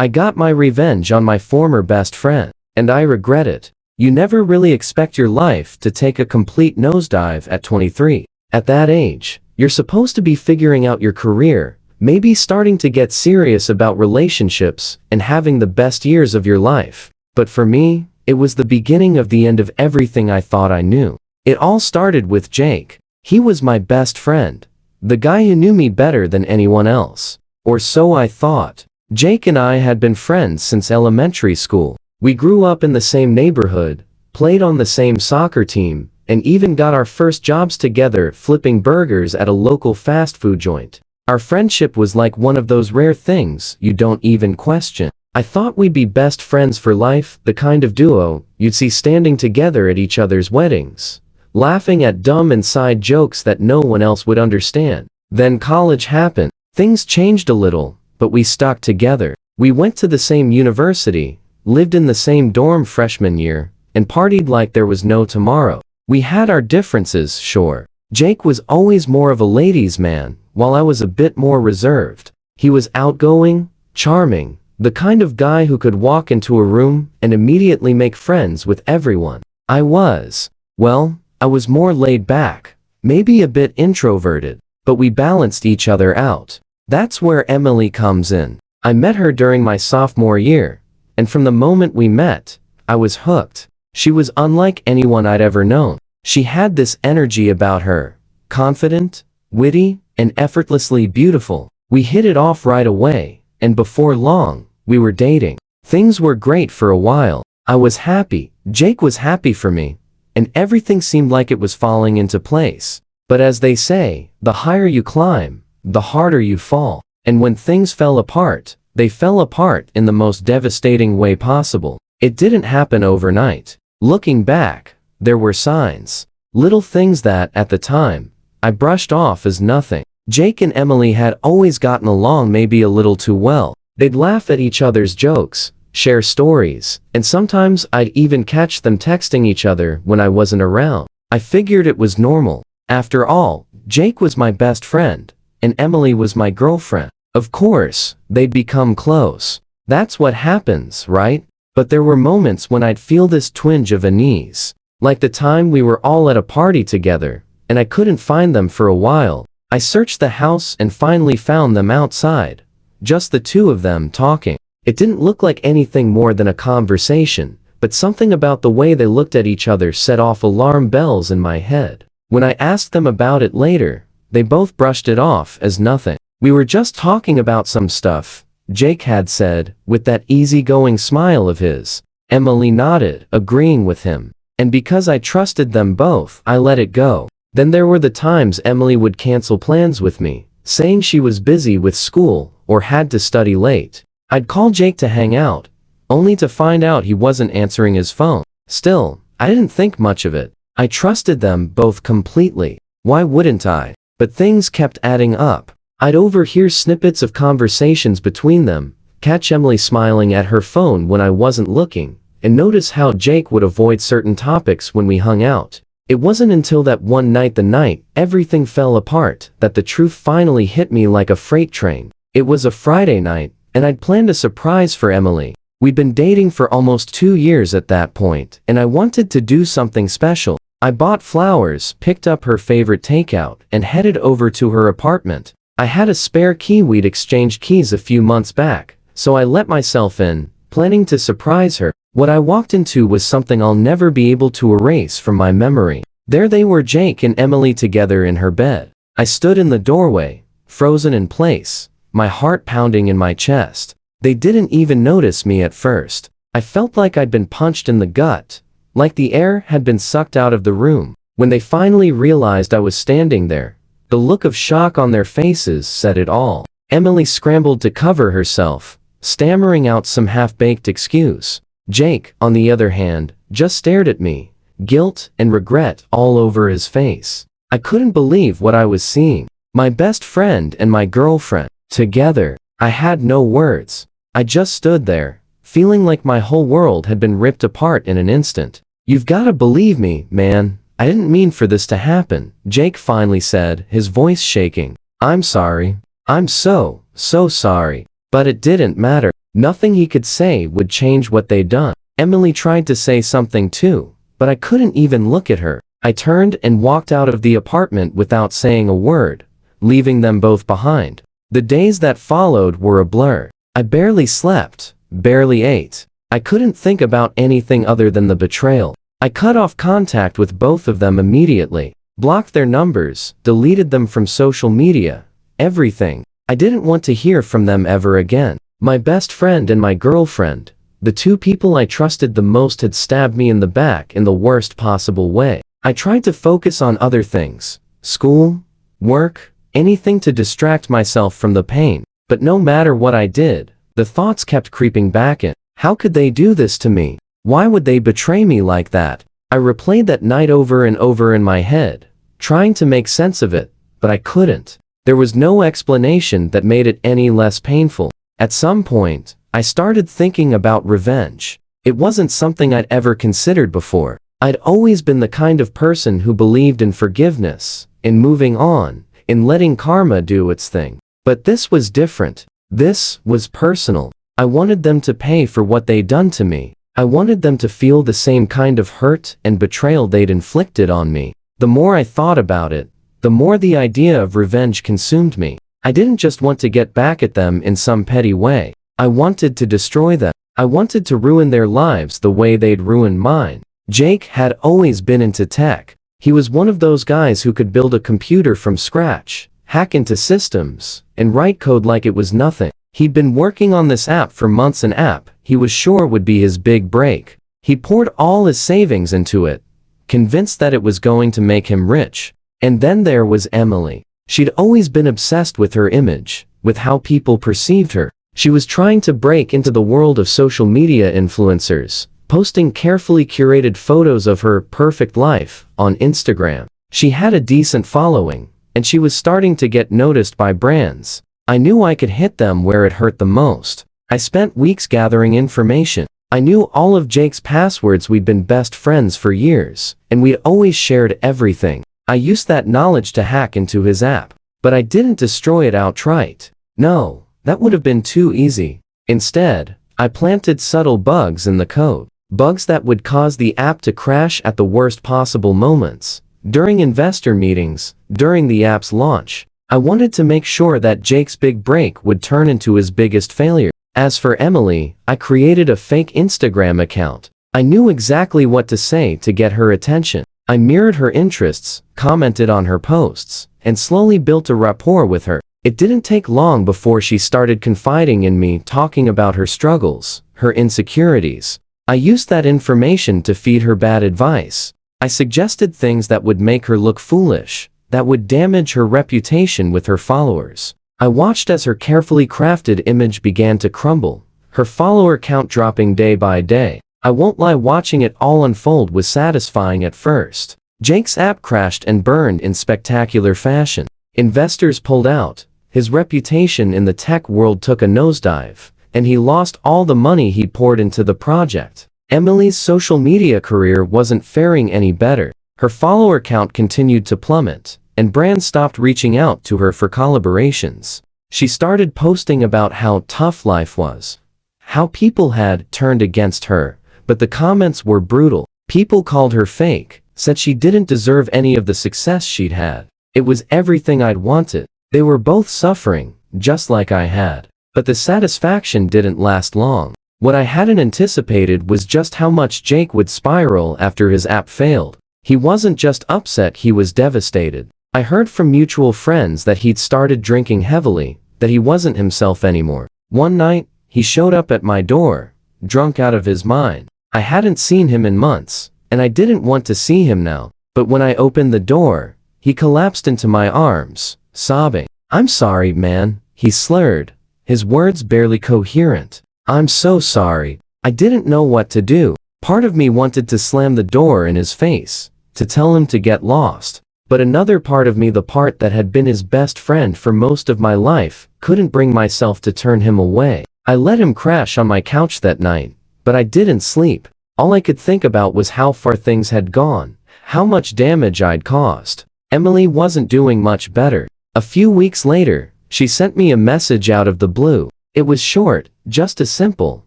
I got my revenge on my former best friend, and I regret it. You never really expect your life to take a complete nosedive at 23. At that age, you're supposed to be figuring out your career, maybe starting to get serious about relationships, and having the best years of your life. But for me, it was the beginning of the end of everything I thought I knew. It all started with Jake. He was my best friend. The guy who knew me better than anyone else. Or so I thought. Jake and I had been friends since elementary school. We grew up in the same neighborhood, played on the same soccer team, and even got our first jobs together flipping burgers at a local fast food joint. Our friendship was like one of those rare things you don't even question. I thought we'd be best friends for life, the kind of duo you'd see standing together at each other's weddings, laughing at dumb inside jokes that no one else would understand. Then college happened. Things changed a little, but we stuck together. We went to the same university, lived in the same dorm freshman year, and partied like there was no tomorrow. We had our differences, sure. Jake was always more of a ladies' man, while I was a bit more reserved. He was outgoing, charming, the kind of guy who could walk into a room and immediately make friends with everyone. I was more laid back, maybe a bit introverted, but we balanced each other out. That's where Emily comes in. I met her during my sophomore year, and from the moment we met, I was hooked. She was unlike anyone I'd ever known. She had this energy about her, confident, witty, and effortlessly beautiful. We hit it off right away, and before long, we were dating. Things were great for a while. I was happy, Jake was happy for me, and everything seemed like it was falling into place. But as they say, the higher you climb, the harder you fall. And when things fell apart, they fell apart in the most devastating way possible. It didn't happen overnight. Looking back, there were signs. Little things that, at the time, I brushed off as nothing. Jake and Emily had always gotten along maybe a little too well. They'd laugh at each other's jokes, share stories, and sometimes I'd even catch them texting each other when I wasn't around. I figured it was normal. After all, Jake was my best friend, and Emily was my girlfriend. Of course, they'd become close. That's what happens, right? But there were moments when I'd feel this twinge of unease. Like the time we were all at a party together, and I couldn't find them for a while. I searched the house and finally found them outside. Just the two of them talking. It didn't look like anything more than a conversation, but something about the way they looked at each other set off alarm bells in my head. When I asked them about it later, they both brushed it off as nothing. We were just talking about some stuff, Jake had said, with that easygoing smile of his. Emily nodded, agreeing with him. And because I trusted them both, I let it go. Then there were the times Emily would cancel plans with me, saying she was busy with school or had to study late. I'd call Jake to hang out, only to find out he wasn't answering his phone. Still, I didn't think much of it. I trusted them both completely. Why wouldn't I? But things kept adding up. I'd overhear snippets of conversations between them, catch Emily smiling at her phone when I wasn't looking, and notice how Jake would avoid certain topics when we hung out. It wasn't until that one night, the night everything fell apart, that the truth finally hit me like a freight train. It was a Friday night, and I'd planned a surprise for Emily. We'd been dating for almost 2 years at that point, and I wanted to do something special. I bought flowers, picked up her favorite takeout, and headed over to her apartment. I had a spare key. We'd exchanged keys a few months back, so I let myself in, planning to surprise her. What I walked into was something I'll never be able to erase from my memory. There they were, Jake and Emily together in her bed. I stood in the doorway, frozen in place, my heart pounding in my chest. They didn't even notice me at first. I felt like I'd been punched in the gut, like the air had been sucked out of the room. When they finally realized I was standing there, the look of shock on their faces said it all. Emily scrambled to cover herself, stammering out some half-baked excuse. Jake, on the other hand, just stared at me, guilt and regret all over his face. I couldn't believe what I was seeing. My best friend and my girlfriend, together. I had no words. I just stood there, feeling like my whole world had been ripped apart in an instant. You've gotta believe me, man. I didn't mean for this to happen, Jake finally said, his voice shaking. I'm sorry. I'm so sorry. But it didn't matter. Nothing he could say would change what they'd done. Emily tried to say something too, but I couldn't even look at her. I turned and walked out of the apartment without saying a word, leaving them both behind. The days that followed were a blur. I barely slept, barely ate. I couldn't think about anything other than the betrayal. I cut off contact with both of them immediately, blocked their numbers, deleted them from social media, everything. I didn't want to hear from them ever again. My best friend and my girlfriend, the two people I trusted the most, had stabbed me in the back in the worst possible way. I tried to focus on other things, school, work, anything to distract myself from the pain, but no matter what I did, the thoughts kept creeping back in. How could they do this to me? Why would they betray me like that? I replayed that night over and over in my head, trying to make sense of it, but I couldn't. There was no explanation that made it any less painful. At some point, I started thinking about revenge. It wasn't something I'd ever considered before. I'd always been the kind of person who believed in forgiveness, in moving on, in letting karma do its thing. But this was different. This was personal. I wanted them to pay for what they'd done to me. I wanted them to feel the same kind of hurt and betrayal they'd inflicted on me. The more I thought about it, the more the idea of revenge consumed me. I didn't just want to get back at them in some petty way. I wanted to destroy them. I wanted to ruin their lives the way they'd ruined mine. Jake had always been into tech. He was one of those guys who could build a computer from scratch, hack into systems, and write code like it was nothing. He'd been working on this app for months, an app he was sure would be his big break. He poured all his savings into it, convinced that it was going to make him rich. And then there was Emily. She'd always been obsessed with her image, with how people perceived her. She was trying to break into the world of social media influencers, posting carefully curated photos of her perfect life on Instagram. She had a decent following, and she was starting to get noticed by brands. I knew I could hit them where it hurt the most. I spent weeks gathering information. I knew all of Jake's passwords. We'd been best friends for years, and we'd always shared everything. I used that knowledge to hack into his app, but I didn't destroy it outright. No, that would have been too easy. Instead, I planted subtle bugs in the code. Bugs that would cause the app to crash at the worst possible moments. During investor meetings, during the app's launch. I wanted to make sure that Jake's big break would turn into his biggest failure. As for Emily, I created a fake Instagram account. I knew exactly what to say to get her attention. I mirrored her interests, commented on her posts, and slowly built a rapport with her. It didn't take long before she started confiding in me, talking about her struggles, her insecurities. I used that information to feed her bad advice. I suggested things that would make her look foolish, that would damage her reputation with her followers. I watched as her carefully crafted image began to crumble, her follower count dropping day by day. I won't lie, watching it all unfold was satisfying at first. Jake's app crashed and burned in spectacular fashion. Investors pulled out, his reputation in the tech world took a nosedive, and he lost all the money he poured into the project. Emily's social media career wasn't faring any better. Her follower count continued to plummet, and brands stopped reaching out to her for collaborations. She started posting about how tough life was, how people had turned against her, but the comments were brutal. People called her fake, said she didn't deserve any of the success she'd had. It was everything I'd wanted. They were both suffering, just like I had. But the satisfaction didn't last long. What I hadn't anticipated was just how much Jake would spiral after his app failed. He wasn't just upset, he was devastated. I heard from mutual friends that he'd started drinking heavily, that he wasn't himself anymore. One night, he showed up at my door, drunk out of his mind. I hadn't seen him in months, and I didn't want to see him now. But when I opened the door, he collapsed into my arms, sobbing. "I'm sorry, man," he slurred, his words barely coherent. "I'm so sorry. I didn't know what to do." Part of me wanted to slam the door in his face, to tell him to get lost. But another part of me, the part that had been his best friend for most of my life, couldn't bring myself to turn him away. I let him crash on my couch that night, but I didn't sleep. All I could think about was how far things had gone, how much damage I'd caused. Emily wasn't doing much better. A few weeks later, she sent me a message out of the blue. It was short, just as simple,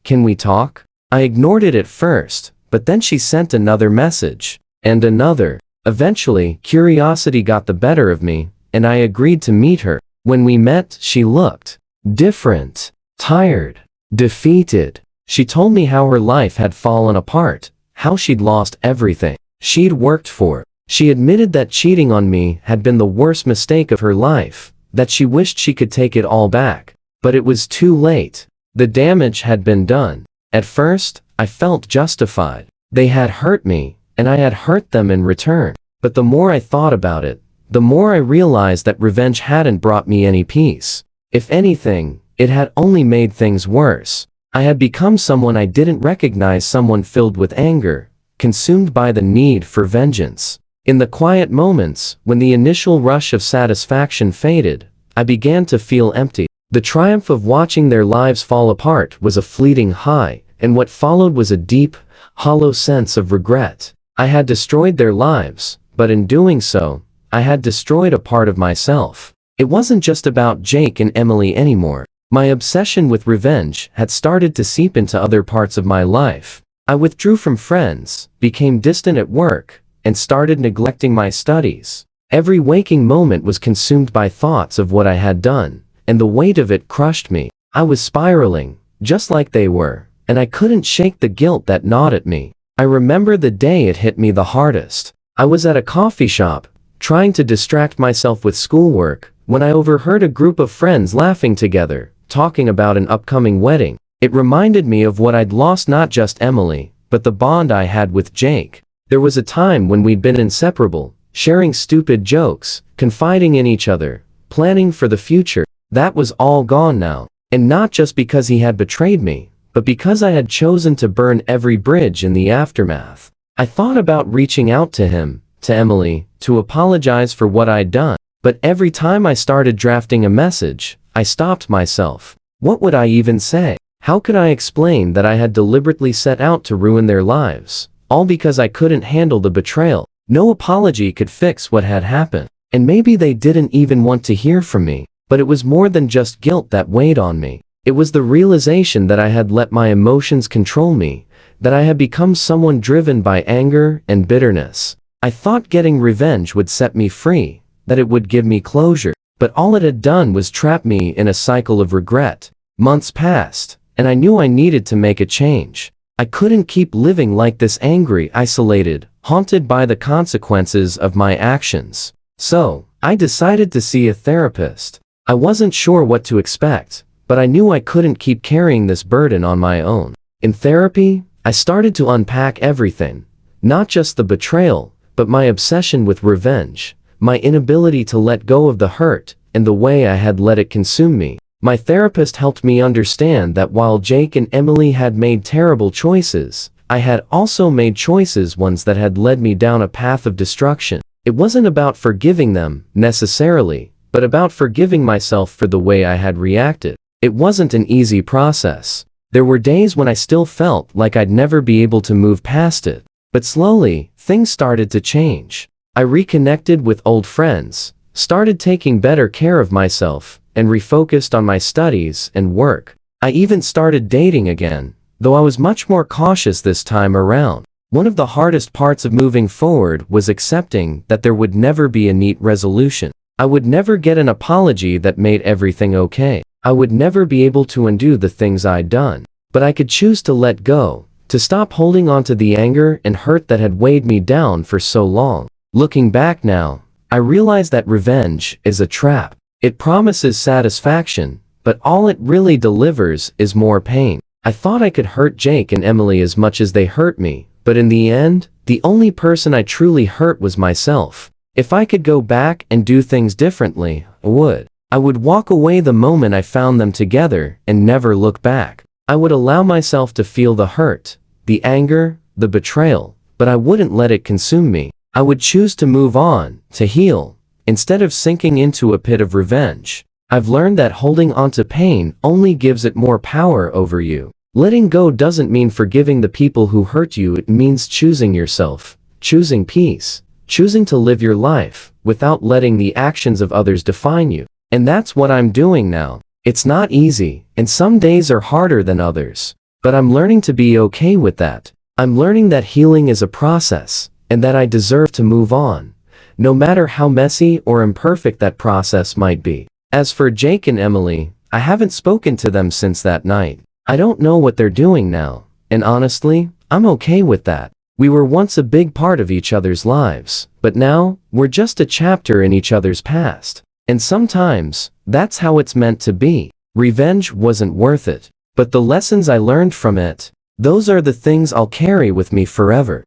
"Can we talk?" I ignored it at first, but then she sent another message. And another. Eventually, curiosity got the better of me, and I agreed to meet her. When we met, she looked different, tired, defeated. She told me how her life had fallen apart, how she'd lost everything she'd worked for. She admitted that cheating on me had been the worst mistake of her life, that she wished she could take it all back. But it was too late. The damage had been done. At first, I felt justified. They had hurt me, and I had hurt them in return. But the more I thought about it, the more I realized that revenge hadn't brought me any peace. If anything, it had only made things worse. I had become someone I didn't recognize, someone filled with anger, consumed by the need for vengeance. In the quiet moments, when the initial rush of satisfaction faded, I began to feel empty. The triumph of watching their lives fall apart was a fleeting high, and what followed was a deep, hollow sense of regret. I had destroyed their lives, but in doing so, I had destroyed a part of myself. It wasn't just about Jake and Emily anymore. My obsession with revenge had started to seep into other parts of my life. I withdrew from friends, became distant at work, and started neglecting my studies. Every waking moment was consumed by thoughts of what I had done, and the weight of it crushed me. I was spiraling, just like they were, and I couldn't shake the guilt that gnawed at me. I remember the day it hit me the hardest. I was at a coffee shop, trying to distract myself with schoolwork, when I overheard a group of friends laughing together, talking about an upcoming wedding. It reminded me of what I'd lost, not just Emily, but the bond I had with Jake. There was a time when we'd been inseparable, sharing stupid jokes, confiding in each other, planning for the future. That was all gone now. And not just because he had betrayed me, but because I had chosen to burn every bridge in the aftermath. I thought about reaching out to him, to Emily, to apologize for what I'd done. But every time I started drafting a message, I stopped myself. What would I even say? How could I explain that I had deliberately set out to ruin their lives, all because I couldn't handle the betrayal? No apology could fix what had happened. And maybe they didn't even want to hear from me. But it was more than just guilt that weighed on me. It was the realization that I had let my emotions control me, that I had become someone driven by anger and bitterness. I thought getting revenge would set me free, that it would give me closure. But all it had done was trap me in a cycle of regret. Months passed, and I knew I needed to make a change. I couldn't keep living like this, angry, isolated, haunted by the consequences of my actions. So, I decided to see a therapist. I wasn't sure what to expect, but I knew I couldn't keep carrying this burden on my own. In therapy, I started to unpack everything. Not just the betrayal, but my obsession with revenge, my inability to let go of the hurt, and the way I had let it consume me. My therapist helped me understand that while Jake and Emily had made terrible choices, I had also made choices, ones that had led me down a path of destruction. It wasn't about forgiving them, necessarily, but about forgiving myself for the way I had reacted. It wasn't an easy process. There were days when I still felt like I'd never be able to move past it. But slowly, things started to change. I reconnected with old friends, started taking better care of myself, and refocused on my studies and work. I even started dating again, though I was much more cautious this time around. One of the hardest parts of moving forward was accepting that there would never be a neat resolution. I would never get an apology that made everything okay. I would never be able to undo the things I'd done. But I could choose to let go, to stop holding on to the anger and hurt that had weighed me down for so long. Looking back now, I realize that revenge is a trap. It promises satisfaction, but all it really delivers is more pain. I thought I could hurt Jake and Emily as much as they hurt me, but in the end, the only person I truly hurt was myself. If I could go back and do things differently, I would. I would walk away the moment I found them together and never look back. I would allow myself to feel the hurt, the anger, the betrayal, but I wouldn't let it consume me. I would choose to move on, to heal, instead of sinking into a pit of revenge. I've learned that holding on to pain only gives it more power over you. Letting go doesn't mean forgiving the people who hurt you, it means choosing yourself, choosing peace, choosing to live your life, without letting the actions of others define you. And that's what I'm doing now. It's not easy, and some days are harder than others. But I'm learning to be okay with that. I'm learning that healing is a process, and that I deserve to move on, no matter how messy or imperfect that process might be. As for Jake and Emily, I haven't spoken to them since that night. I don't know what they're doing now, and honestly, I'm okay with that. We were once a big part of each other's lives, but now, we're just a chapter in each other's past. And sometimes, that's how it's meant to be. Revenge wasn't worth it, but the lessons I learned from it, those are the things I'll carry with me forever.